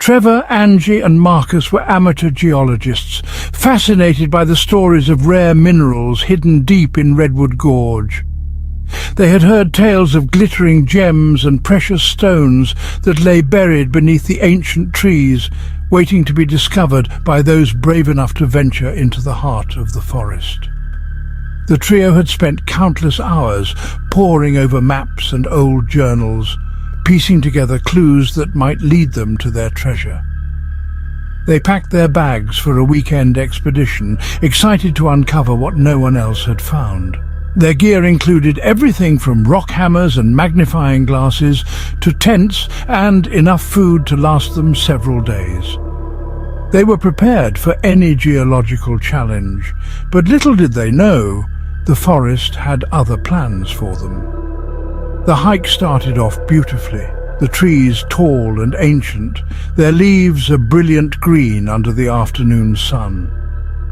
Trevor, Angie and Marcus were amateur geologists, fascinated by the stories of rare minerals hidden deep in Redwood Gorge. They had heard tales of glittering gems and precious stones that lay buried beneath the ancient trees, waiting to be discovered by those brave enough to venture into the heart of the forest. The trio had spent countless hours poring over maps and old journals, piecing together clues that might lead them to their treasure. They packed their bags for a weekend expedition, excited to uncover what no one else had found. Their gear included everything from rock hammers and magnifying glasses to tents and enough food to last them several days. They were prepared for any geological challenge, but little did they know, the forest had other plans for them. The hike started off beautifully, the trees tall and ancient, their leaves a brilliant green under the afternoon sun.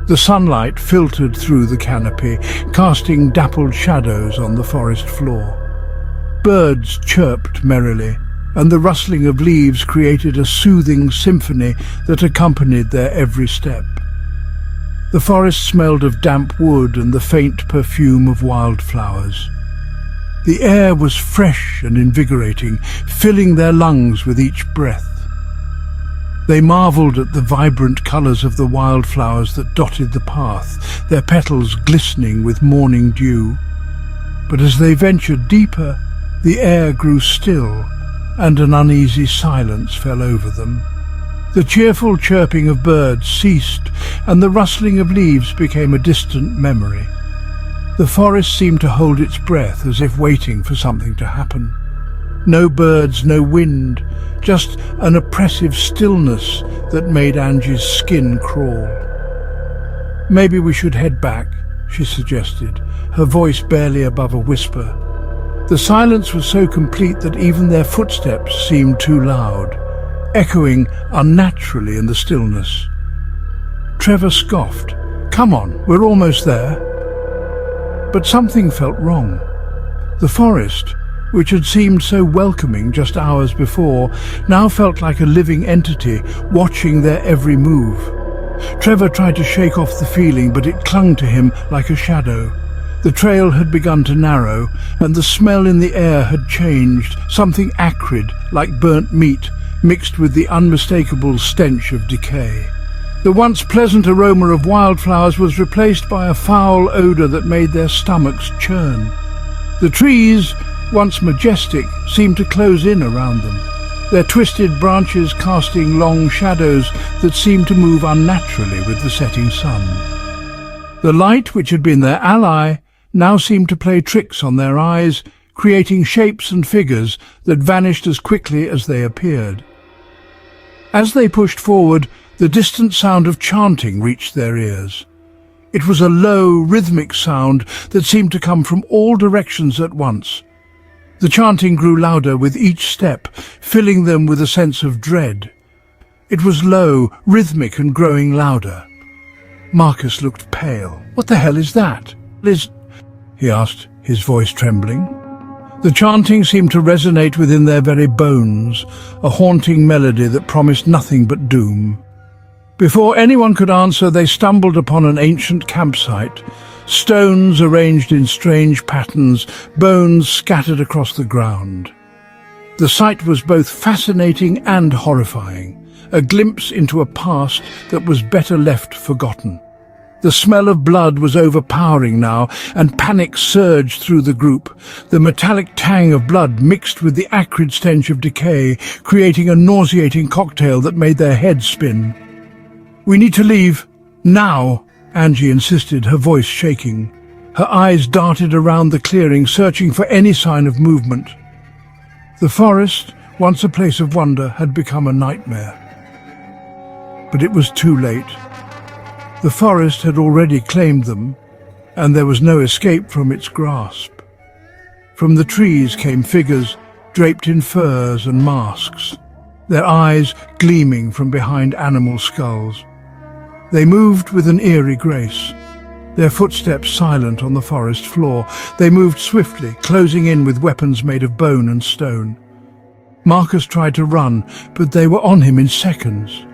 The sunlight filtered through the canopy, casting dappled shadows on the forest floor. Birds chirped merrily, and the rustling of leaves created a soothing symphony that accompanied their every step. The forest smelled of damp wood and the faint perfume of wildflowers. The air was fresh and invigorating, filling their lungs with each breath. They marveled at the vibrant colors of the wildflowers that dotted the path, their petals glistening with morning dew. But as they ventured deeper, the air grew still, and an uneasy silence fell over them. The cheerful chirping of birds ceased, and the rustling of leaves became a distant memory. The forest seemed to hold its breath as if waiting for something to happen. No birds, no wind, just an oppressive stillness that made Angie's skin crawl. "Maybe we should head back," she suggested, her voice barely above a whisper. The silence was so complete that even their footsteps seemed too loud, echoing unnaturally in the stillness. Trevor scoffed. "Come on, we're almost there." But something felt wrong. The forest, which had seemed so welcoming just hours before, now felt like a living entity, watching their every move. Trevor tried to shake off the feeling, but it clung to him like a shadow. The trail had begun to narrow, and the smell in the air had changed, something acrid, like burnt meat, mixed with the unmistakable stench of decay. The once pleasant aroma of wildflowers was replaced by a foul odor that made their stomachs churn. The trees, once majestic, seemed to close in around them, their twisted branches casting long shadows that seemed to move unnaturally with the setting sun. The light, which had been their ally, now seemed to play tricks on their eyes, creating shapes and figures that vanished as quickly as they appeared. As they pushed forward, the distant sound of chanting reached their ears. It was a low, rhythmic sound that seemed to come from all directions at once. The chanting grew louder with each step, filling them with a sense of dread. It was low, rhythmic and growing louder. Marcus looked pale. "What the hell is that?" he asked, his voice trembling. The chanting seemed to resonate within their very bones, a haunting melody that promised nothing but doom. Before anyone could answer, they stumbled upon an ancient campsite. Stones arranged in strange patterns, bones scattered across the ground. The sight was both fascinating and horrifying, a glimpse into a past that was better left forgotten. The smell of blood was overpowering now, and panic surged through the group. The metallic tang of blood mixed with the acrid stench of decay, creating a nauseating cocktail that made their heads spin. "We need to leave, now," Angie insisted, her voice shaking. Her eyes darted around the clearing, searching for any sign of movement. The forest, once a place of wonder, had become a nightmare. But it was too late. The forest had already claimed them, and there was no escape from its grasp. From the trees came figures draped in furs and masks, their eyes gleaming from behind animal skulls. They moved with an eerie grace, their footsteps silent on the forest floor. They moved swiftly, closing in with weapons made of bone and stone. Marcus tried to run, but they were on him in seconds.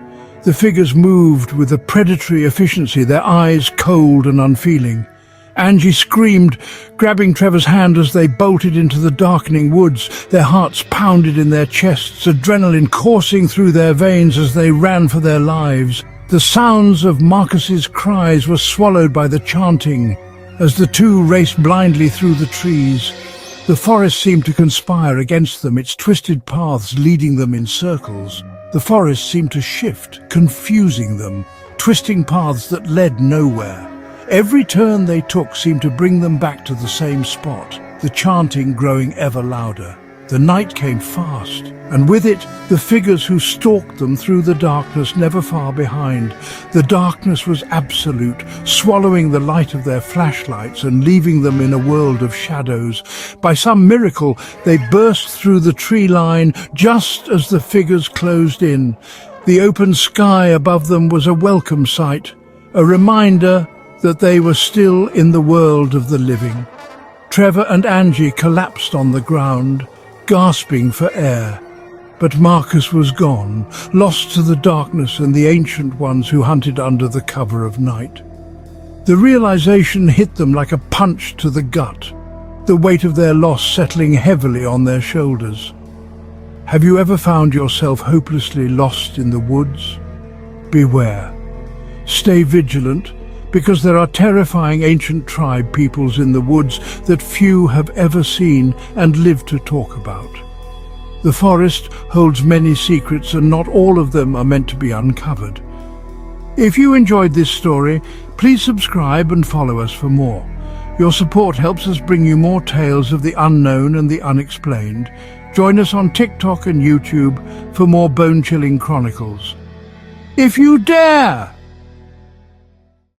The figures moved with a predatory efficiency, their eyes cold and unfeeling. Angie screamed, grabbing Trevor's hand as they bolted into the darkening woods. Their hearts pounded in their chests, adrenaline coursing through their veins as they ran for their lives. The sounds of Marcus's cries were swallowed by the chanting as the two raced blindly through the trees. The forest seemed to conspire against them, its twisted paths leading them in circles. The forest seemed to shift, confusing them, twisting paths that led nowhere. Every turn they took seemed to bring them back to the same spot, the chanting growing ever louder. The night came fast, and with it, the figures who stalked them through the darkness never far behind. The darkness was absolute, swallowing the light of their flashlights and leaving them in a world of shadows. By some miracle, they burst through the tree line just as the figures closed in. The open sky above them was a welcome sight, a reminder that they were still in the world of the living. Trevor and Angie collapsed on the ground, gasping for air. But Marcus was gone, lost to the darkness and the ancient ones who hunted under the cover of night. The realization hit them like a punch to the gut, the weight of their loss settling heavily on their shoulders. Have you ever found yourself hopelessly lost in the woods? Beware. Stay vigilant, because there are terrifying ancient tribe peoples in the woods that few have ever seen and lived to talk about. The forest holds many secrets, and not all of them are meant to be uncovered. If you enjoyed this story, please subscribe and follow us for more. Your support helps us bring you more tales of the unknown and the unexplained. Join us on TikTok and YouTube for more bone-chilling chronicles. If you dare!